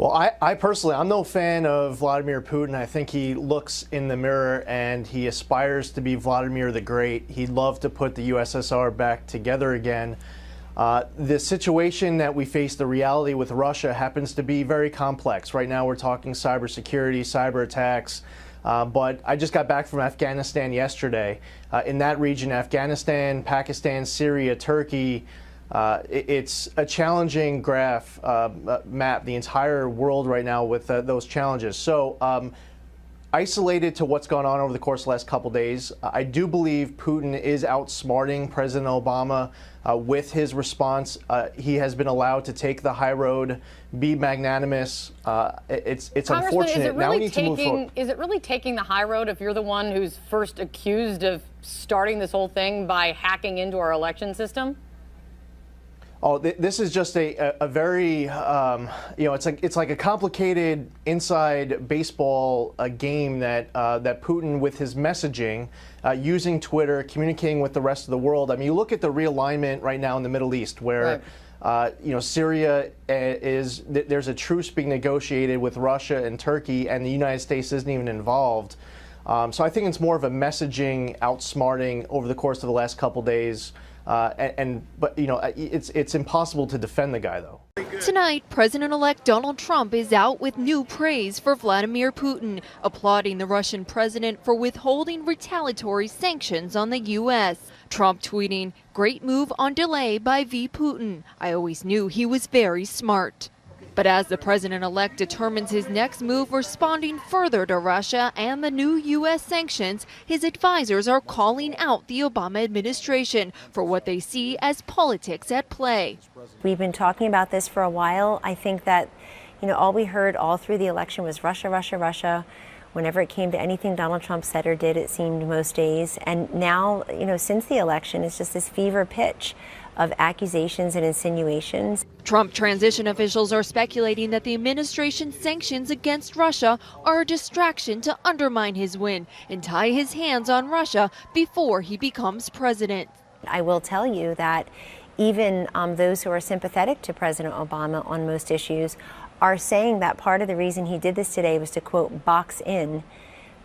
Well, I personally, I'm no fan of Vladimir Putin. I think he looks in the mirror and he aspires to be Vladimir the Great. He'd love to put the USSR back together again. The situation that we face, the reality with Russia, happens to be very complex. Right now we're talking cybersecurity, cyber attacks. But I just got back from Afghanistan yesterday. In that region, Afghanistan, Pakistan, Syria, Turkey, it's a challenging map, the entire world right now with those challenges. So isolated to what's gone on over the course of the last couple days, I do believe Putin is outsmarting President Obama with his response. He has been allowed to take the high road, be magnanimous. It's unfortunate. Now we need to move forward. Is it really taking the high road if you're the one who's first accused of starting this whole thing by hacking into our election system? Oh, this is just a very, it's like a complicated inside baseball game that Putin, with his messaging, using Twitter, communicating with the rest of the world. I mean, you look at the realignment right now in the Middle East, where Syria there's a truce being negotiated with Russia and Turkey, and the United States isn't even involved. So I think it's more of a messaging outsmarting over the course of the last couple days. But it's impossible to defend the guy, though. Tonight, President-elect Donald Trump is out with new praise for Vladimir Putin, applauding the Russian president for withholding retaliatory sanctions on the U.S. Trump tweeting, "Great move on delay by V. Putin. I always knew he was very smart." But as the president-elect determines his next move responding further to Russia and the new U.S. sanctions, his advisors are calling out the Obama administration for what they see as politics at play. We've been talking about this for a while. I think that, all we heard all through the election was Russia, Russia, Russia. Whenever it came to anything Donald Trump said or did, it seemed most days. And now, since the election, it's just this fever pitch of accusations and insinuations. Trump transition officials are speculating that the administration's sanctions against Russia are a distraction to undermine his win and tie his hands on Russia before he becomes president. I will tell you that even those who are sympathetic to President Obama on most issues are saying that part of the reason he did this today was to, quote, box in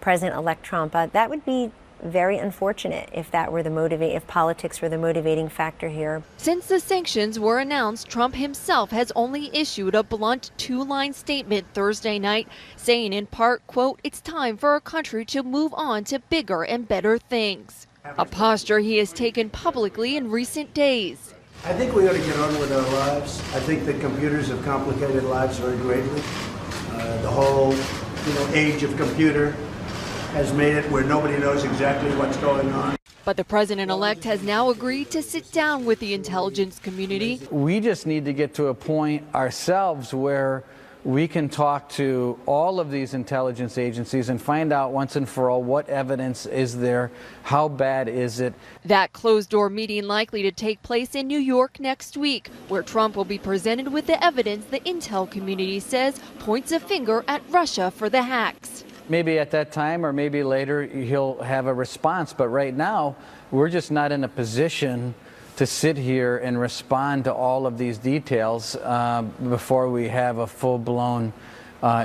President-elect Trump. That would be very unfortunate if that were if politics were the motivating factor here. Since the sanctions were announced, Trump himself has only issued a blunt two-line statement Thursday night, saying in part, quote, "It's time for our country to move on to bigger and better things," a posture he has taken publicly in recent days. I think we ought to get on with our lives. I think that computers have complicated lives very greatly. The whole, age of computer has made it where nobody knows exactly what's going on. But the president-elect has now agreed to sit down with the intelligence community. We just need to get to a point ourselves where we can talk to all of these intelligence agencies and find out once and for all what evidence is there, how bad is it. That closed-door meeting likely to take place in New York next week, where Trump will be presented with the evidence the intel community says points a finger at Russia for the hacks. Maybe at that time or maybe later he'll have a response, but right now we're just not in a position to sit here and respond to all of these details before we have a full-blown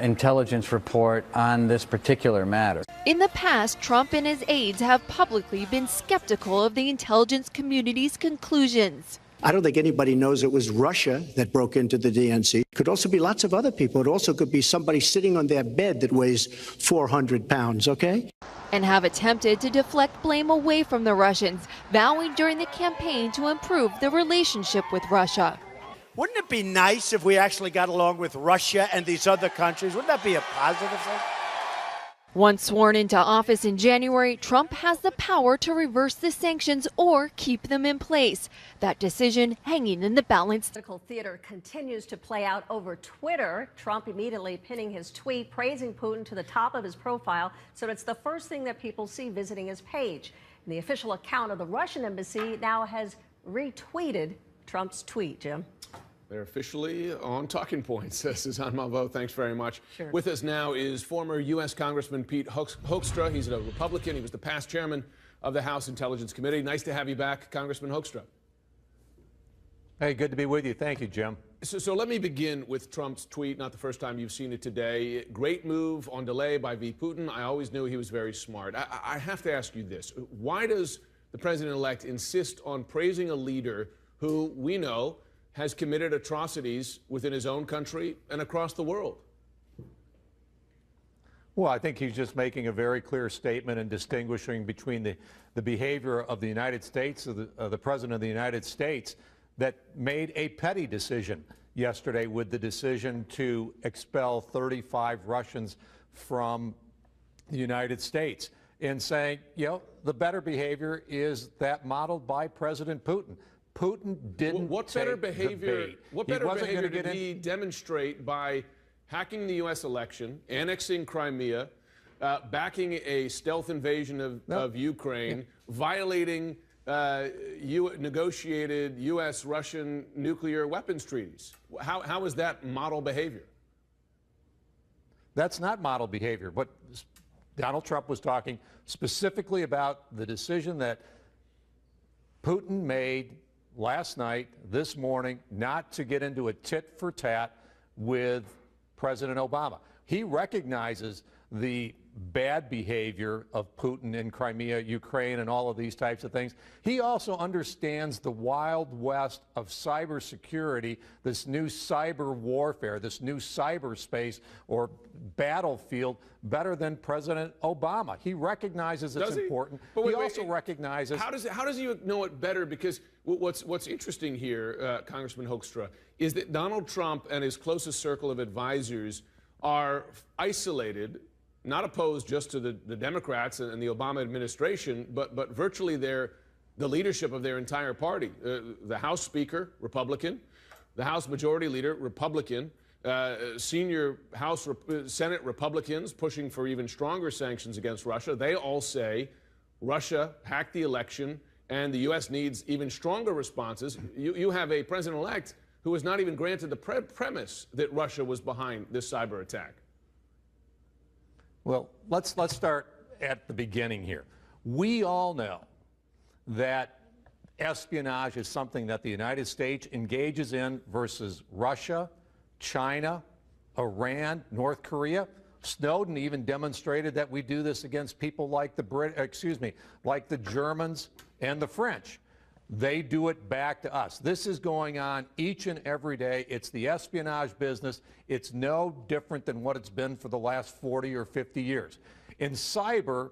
intelligence report on this particular matter. In the past, Trump and his aides have publicly been skeptical of the intelligence community's conclusions. I don't think anybody knows it was Russia that broke into the DNC. It could also be lots of other people. It also could be somebody sitting on their bed that weighs 400 pounds, okay? And have attempted to deflect blame away from the Russians, vowing during the campaign to improve the relationship with Russia. Wouldn't it be nice if we actually got along with Russia and these other countries? Wouldn't that be a positive thing? Once sworn into office in January, Trump has the power to reverse the sanctions or keep them in place. That decision hanging in the balance. Political theater continues to play out over Twitter. Trump immediately pinning his tweet praising Putin to the top of his profile, so it's the first thing that people see visiting his page. And the official account of the Russian embassy now has retweeted Trump's tweet. Jim? They're officially on talking points. Suzanne Malveaux, thanks very much. Sure. With us now is former U.S. Congressman Pete Hoekstra. He's a Republican. He was the past chairman of the House Intelligence Committee. Nice to have you back, Congressman Hoekstra. Hey, good to be with you. Thank you, Jim. So let me begin with Trump's tweet. Not the first time you've seen it today. Great move on delay by V. Putin. I always knew he was very smart. I have to ask you this. Why does the president-elect insist on praising a leader who we know has committed atrocities within his own country and across the world? Well, I think he's just making a very clear statement and distinguishing between the behavior of the United States, of the President of the United States, that made a petty decision yesterday with the decision to expel 35 Russians from the United States, and saying, you know, the better behavior is that modeled by President Putin. Putin didn't what better take behavior? the bait. What He better wasn't behavior gonna did he demonstrate by hacking the U.S. election, annexing Crimea, backing a stealth invasion of Ukraine, violating negotiated U.S.-Russian nuclear weapons treaties? How is that model behavior? That's not model behavior. But Donald Trump was talking specifically about the decision that Putin made last night, this morning, not to get into a tit-for-tat with President Obama. He recognizes the bad behavior of Putin in Crimea, Ukraine, and all of these types of things. He also understands the wild west of cybersecurity, this new cyber warfare, this new cyberspace or battlefield better than President Obama. He recognizes it's important. But he also recognizes... How does he know it better? Because what's interesting here, Congressman Hoekstra, is that Donald Trump and his closest circle of advisors are isolated, not opposed just to the Democrats and the Obama administration, but virtually the leadership of their entire party. The House Speaker, Republican, the House Majority Leader, Republican, senior Senate Republicans pushing for even stronger sanctions against Russia. They all say Russia hacked the election and the U.S. needs even stronger responses. You have a president-elect who was not even granted the premise that Russia was behind this cyber attack. Well, let's start at the beginning here. We all know that espionage is something that the United States engages in versus Russia, China, Iran, North Korea. Snowden even demonstrated that we do this against people like like the Germans and the French. They do it back to us. This is going on each and every day. It's the espionage business. It's no different than what it's been for the last 40 or 50 years. In cyber,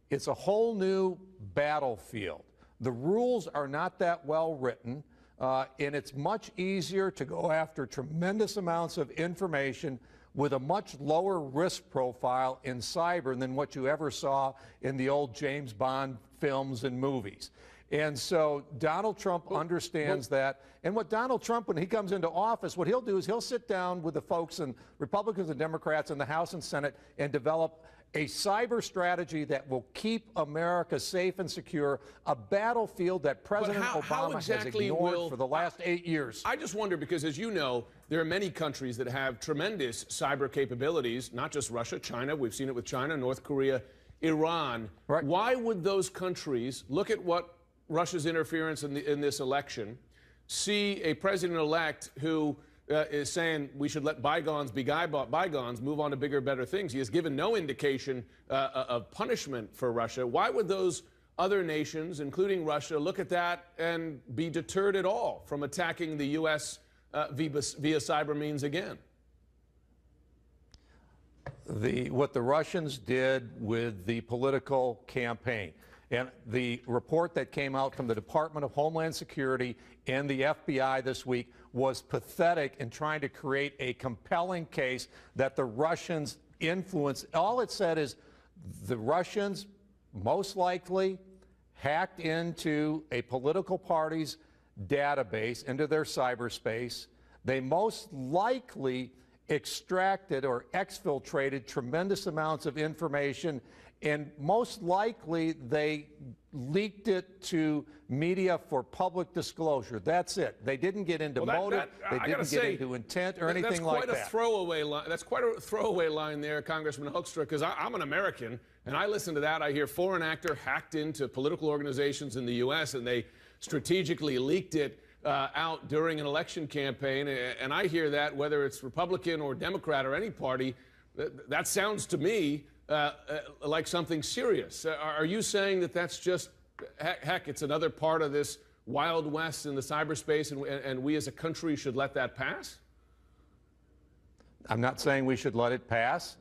it's a whole new battlefield. The rules are not that well written, and it's much easier to go after tremendous amounts of information with a much lower risk profile in cyber than what you ever saw in the old James Bond films and movies. And so Donald Trump understands that. And what Donald Trump, when he comes into office, what he'll do is he'll sit down with the folks and Republicans and Democrats in the House and Senate and develop a cyber strategy that will keep America safe and secure, a battlefield that President Obama has ignored for the last 8 years. I just wonder, because as you know, there are many countries that have tremendous cyber capabilities, not just Russia, China. We've seen it with China, North Korea, Iran. Right. Why would those countries look at what Russia's interference in this election, see a president-elect who is saying we should let bygones be bygones, move on to bigger, better things? He has given no indication of punishment for Russia. Why would those other nations, including Russia, look at that and be deterred at all from attacking the U.S. Via cyber means again? What the Russians did with the political campaign, and the report that came out from the Department of Homeland Security and the FBI this week was pathetic in trying to create a compelling case that the Russians influenced. All it said is the Russians most likely hacked into a political party's database, into their cyberspace. They most likely extracted or exfiltrated tremendous amounts of information, and most likely they leaked it to media for public disclosure. That's it. They didn't get into motive. They didn't get into intent or anything like that. That's quite a throwaway line there, Congressman Hoekstra, because I'm an American, and I listen to that. I hear foreign actor hacked into political organizations in the U.S., and they strategically leaked it out during an election campaign, and I hear that whether it's Republican or Democrat or any party, that sounds to me like something serious. Are you saying that that's just, heck, it's another part of this Wild West in the cyberspace, and we as a country should let that pass? I'm not saying we should let it pass.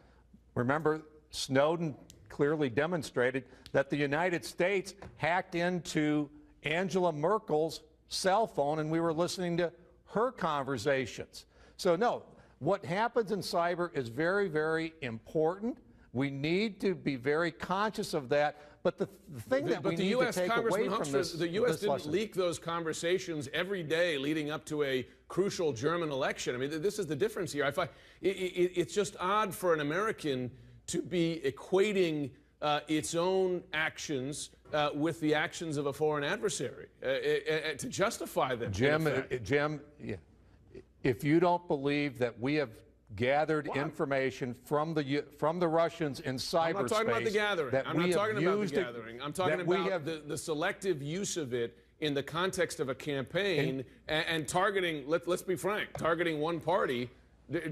Remember, Snowden clearly demonstrated that the United States hacked into Angela Merkel's cell phone, and we were listening to her conversations. So no, what happens in cyber is very, very important. We need to be very conscious of that. But the thing that we need to take away from this, the U.S. didn't leak those conversations every day leading up to a crucial German election. I mean, this is the difference here. I find it's just odd for an American to be equating its own actions with the actions of a foreign adversary to justify them. Jim, if you don't believe that we have gathered information from the Russians in cyberspace. I'm not talking about the gathering. I'm not talking about the gathering. I'm talking about the selective use of it in the context of a campaign and targeting, let's be frank, targeting one party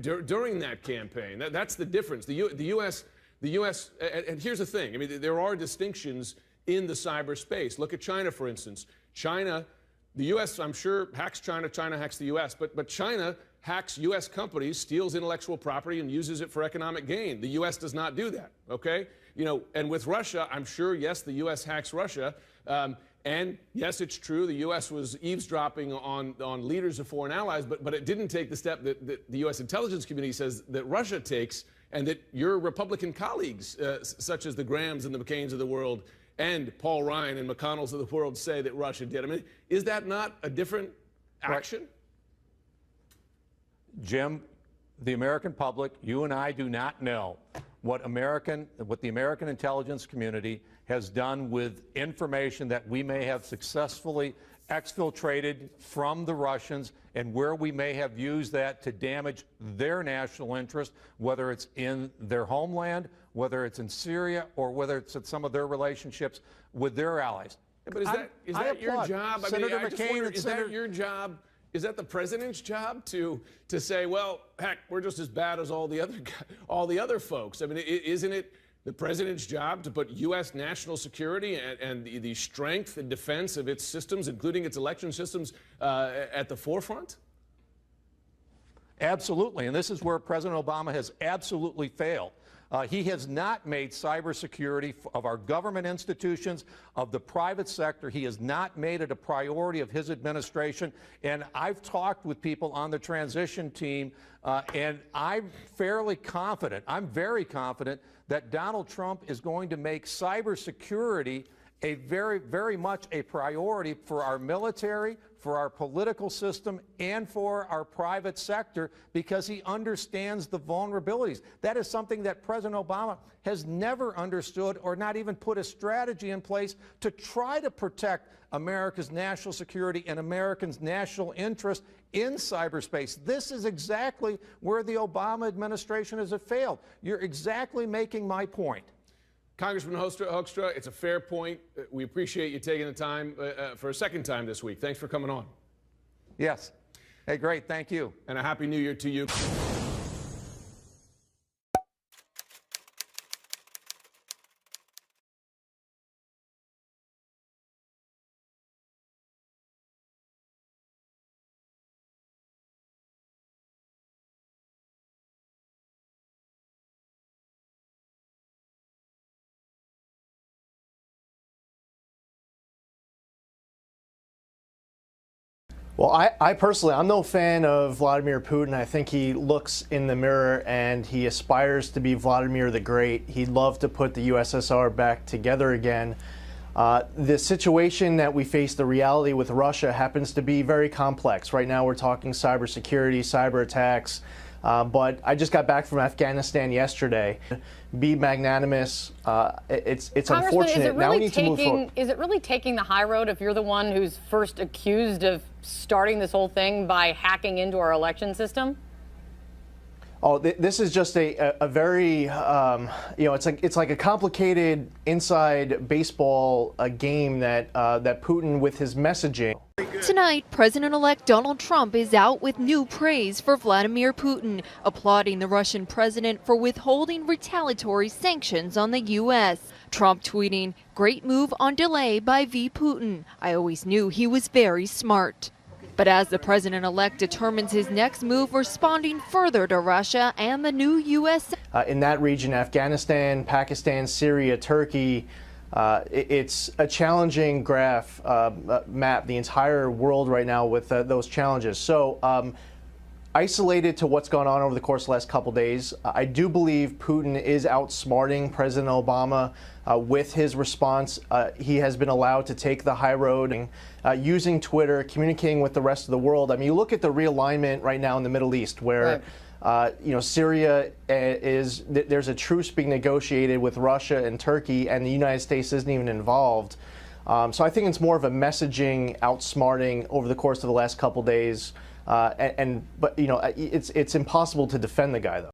during that campaign. That's the difference. The U.S., and here's the thing. I mean, there are distinctions in the cyberspace. Look at China, for instance. China, the U.S., I'm sure, hacks China. China hacks the U.S. But China hacks U.S. companies, steals intellectual property, and uses it for economic gain. The U.S. does not do that, okay? You know, and with Russia, I'm sure, yes, the U.S. hacks Russia. And yes, it's true, the U.S. was eavesdropping on leaders of foreign allies, but it didn't take the step that the U.S. intelligence community says that Russia takes, and that your Republican colleagues, such as the Grahams and the McCains of the world, and Paul Ryan and McConnells of the world say that Russia did. I mean, is that not a different action? Jim, the American public, you and I do not know what the American intelligence community has done with information that we may have successfully exfiltrated from the Russians, and where we may have used that to damage their national interest, whether it's in their homeland, whether it's in Syria, or whether it's at some of their relationships with their allies. Yeah, but is that your job? Senator I just wonder, is that your job? Is that the president's job to say, well, heck, we're just as bad as all the other folks? I mean, isn't it the president's job to put U.S. national security and the strength and defense of its systems, including its election systems, at the forefront? Absolutely, and this is where President Obama has absolutely failed. He has not made cybersecurity of our government institutions, of the private sector. He has not made it a priority of his administration. And I've talked with people on the transition team, and I'm fairly confident, I'm very confident, that Donald Trump is going to make cybersecurity a very, very much a priority for our military, for our political system, and for our private sector, because he understands the vulnerabilities. That is something that President Obama has never understood, or not even put a strategy in place to try to protect America's national security and Americans' national interest in cyberspace. This is exactly where the Obama administration has failed. You're exactly making my point. Congressman Hoekstra, it's a fair point. We appreciate you taking the time for a second time this week. Thanks for coming on. Yes. Hey, great. Thank you. And a Happy New Year to you. Well, I personally, I'm no fan of Vladimir Putin. I think he looks in the mirror and he aspires to be Vladimir the Great. He'd love to put the USSR back together again. The situation that we face, the reality with Russia, happens to be very complex. Right now we're talking cybersecurity, cyber attacks, but I just got back from Afghanistan yesterday. Be magnanimous. It's unfortunate. Now we need to move forward. Is it really taking the high road if you're the one who's first accused of starting this whole thing by hacking into our election system? Oh, this is just a very, it's like a complicated inside baseball game that Putin, with his messaging. Very good. Tonight, President-elect Donald Trump is out with new praise for Vladimir Putin, applauding the Russian president for withholding retaliatory sanctions on the U.S. Trump tweeting, "Great move on delay by V. Putin. I always knew he was very smart." But as the president-elect determines his next move, responding further to Russia and the new U.S. In that region, Afghanistan, Pakistan, Syria, Turkey, it's a challenging map, the entire world right now with those challenges. So isolated to what's gone on over the course of the last couple days, I do believe Putin is outsmarting President Obama with his response. He has been allowed to take the high road, using Twitter, communicating with the rest of the world. I mean, you look at the realignment right now in the Middle East, where Syria there's a truce being negotiated with Russia and Turkey, and the United States isn't even involved. So I think it's more of a messaging outsmarting over the course of the last couple days. But it's impossible to defend the guy, though.